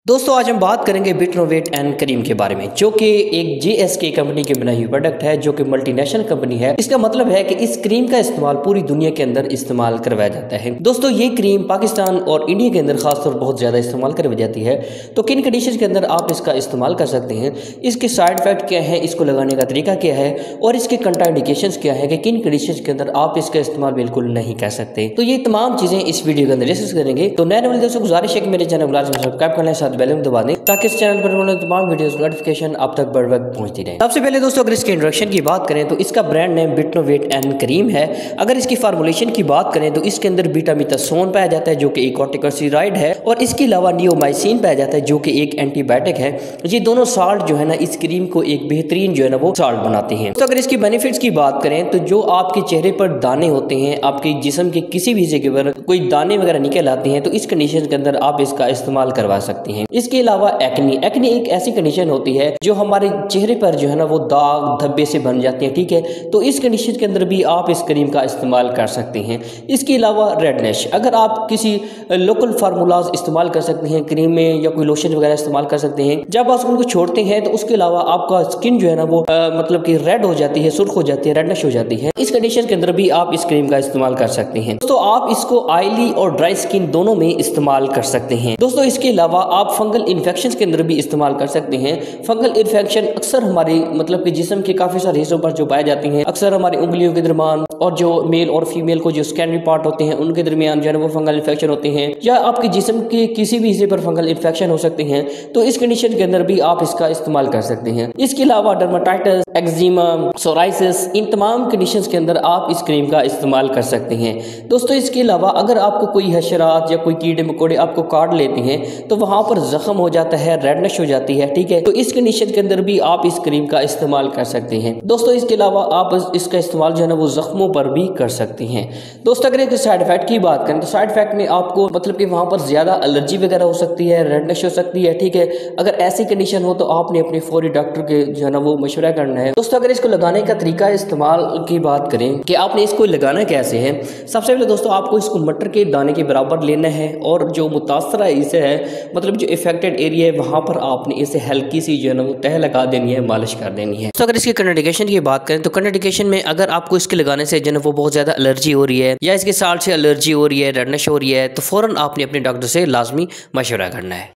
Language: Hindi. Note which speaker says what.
Speaker 1: दोस्तों आज हम बात करेंगे बिटनोवेट एंड क्रीम के बारे में, जो कि एक जीएसके कंपनी की बनाई हुई प्रोडक्ट है, जो कि मल्टीनेशनल कंपनी है। इसका मतलब है कि इस क्रीम का इस्तेमाल पूरी दुनिया के अंदर इस्तेमाल करवाया जाता है। दोस्तों ये क्रीम पाकिस्तान और इंडिया के अंदर खासतौर पर बहुत ज्यादा इस्तेमाल करवाई जाती है। तो किन कंडीशन के अंदर आप इसका इस्तेमाल कर सकते हैं, इसके साइड इफेक्ट क्या है, इसको लगाने का तरीका क्या है और इसके कंट्राइंडिकेशंस क्या है कि किन कंडीशन के अंदर आप इसका इस्तेमाल बिल्कुल नहीं कर सकते। तो ये तमाम चीजें इस वीडियो के अंदर डिस्कस करेंगे। तो नए वाले दोस्तों गुजारिश है कि मेरे चैनल को सब्सक्राइब कर लें, साथ बेल आइकन दबा दें ताकि इस चैनल पर तमाम वीडियोस नोटिफिकेशन आप तक बर वक्त पहुंचती रहे। सबसे पहले दोस्तों अगर इसके इंट्रोडक्शन की बात करें तो इसका ब्रांड नेम बिटनोवेट एंड क्रीम है। अगर इसकी फार्मूलेशन की बात करें तो इसके अंदर बीटामिथासोन पाया जाता है जो कि एक कॉर्टिकोस्टेरॉइड है, और इसके अलावा नियोमाइसिन पाया जाता है जो कि एक एंटीबायोटिक है। ये दोनों साल्ट जो है ना इस क्रीम को एक बेहतरीन जो है ना वो साल्ट बनाते हैं। तो अगर इसकी बेनिफिट्स की बात करें तो जो आपके चेहरे पर दाने होते हैं, आपके जिस्म के किसी भी जगह पर कोई दाने वगैरह निकल आते हैं, तो इस कंडीशन के अंदर आप इसका इस्तेमाल करवा सकते हैं। इसके अलावा एक्ने एक ऐसी कंडीशन होती है जो हमारे चेहरे पर जो है ना वो दाग धब्बे से बन जाते हैं, ठीक है। तो इस कंडीशन के अंदर भी आप इस क्रीम का इस्तेमाल कर सकते हैं। इसके अलावा रेडनेस, अगर आप किसी लोकल फार्मूलाज इस्तेमाल कर सकते हैं क्रीम में या कोई लोशन वगैरह इस्तेमाल कर सकते हैं, जब आप उनको छोड़ते हैं तो उसके अलावा आपका स्किन जो है ना वो मतलब कि रेड हो जाती है, सुर्ख हो जाती है, रेडनेस हो जाती है। इस कंडीशन के अंदर भी आप इस क्रीम का इस्तेमाल कर सकते हैं। दोस्तों आप इसको ऑयली और ड्राई स्किन दोनों में इस्तेमाल कर सकते हैं। दोस्तों इसके अलावा आप फंगल इन्फेक्शन के अंदर भी इस्तेमाल कर सकते हैं। फंगल इन्फेक्शन अक्सर हमारे मतलब कि जिस्म के काफी सारे हिस्सों पर जो पाए जाते हैं, अक्सर हमारी उंगलियों के दरमियान और जो मेल और फीमेल को जो स्कैनरी पार्ट होते हैं उनके दरमियान जो है वो फंगल इन्फेक्शन होते हैं, या आपके जिस्म के किसी भी हिस्से पर फंगल इन्फेक्शन हो सकते हैं। तो इस कंडीशन के अंदर भी आप इसका इस्तेमाल कर सकते हैं। इसके अलावा डर्माटाइटिस, एक्जिमा, सोराइसिस, इन तमाम कंडीशंस के अंदर आप इस क्रीम का इस्तेमाल कर सकते हैं। दोस्तों इसके अलावा अगर आपको कोई हशरात या कोई कीड़े मकोड़े आपको काट लेते हैं तो वहां पर जख्म हो जाता है, रेडनेस हो जाती है, ठीक है। तो इस कंडीशन के अंदर भी आप इस क्रीम का इस्तेमाल कर सकते हैं। दोस्तों इसके अलावा आप इसका इस्तेमाल जो है ना वो जख्मों पर भी कर सकते हैं। दोस्तों अगर इसके साइड इफेक्ट की बात करें तो साइड इफेक्ट में आपको मतलब कि वहां पर ज्यादा एलर्जी वगैरह हो सकती है, रेडनेस हो सकती है, ठीक है। अगर ऐसी कंडीशन हो तो आपने अपने फौरी डॉक्टर के जो है ना वो मशवरा करना है। दोस्तों अगर इसको लगाने का तरीका इस्तेमाल की बात करें कि आपने इसको लगाना कैसे है, सबसे पहले दोस्तों आपको इसको मटर के दाने के बराबर लेना है और जो मुतासरा इसे है मतलब जो इफेक्टेड एरिया है वहां पर आपने इसे हल्की सी जो है ना वो तह लगा देनी है, मालिश कर देनी है। तो अगर इसकी कंट्राइंडिकेशन की बात करें तो कंट्राइंडिकेशन में अगर आपको इसके लगाने से जो है वो बहुत ज्यादा एलर्जी हो रही है या इसके साल्ट से एलर्जी हो रही है, रेडनेस हो रही है, तो फौरन आपने अपने डॉक्टर से लाजमी मशवरा करना है।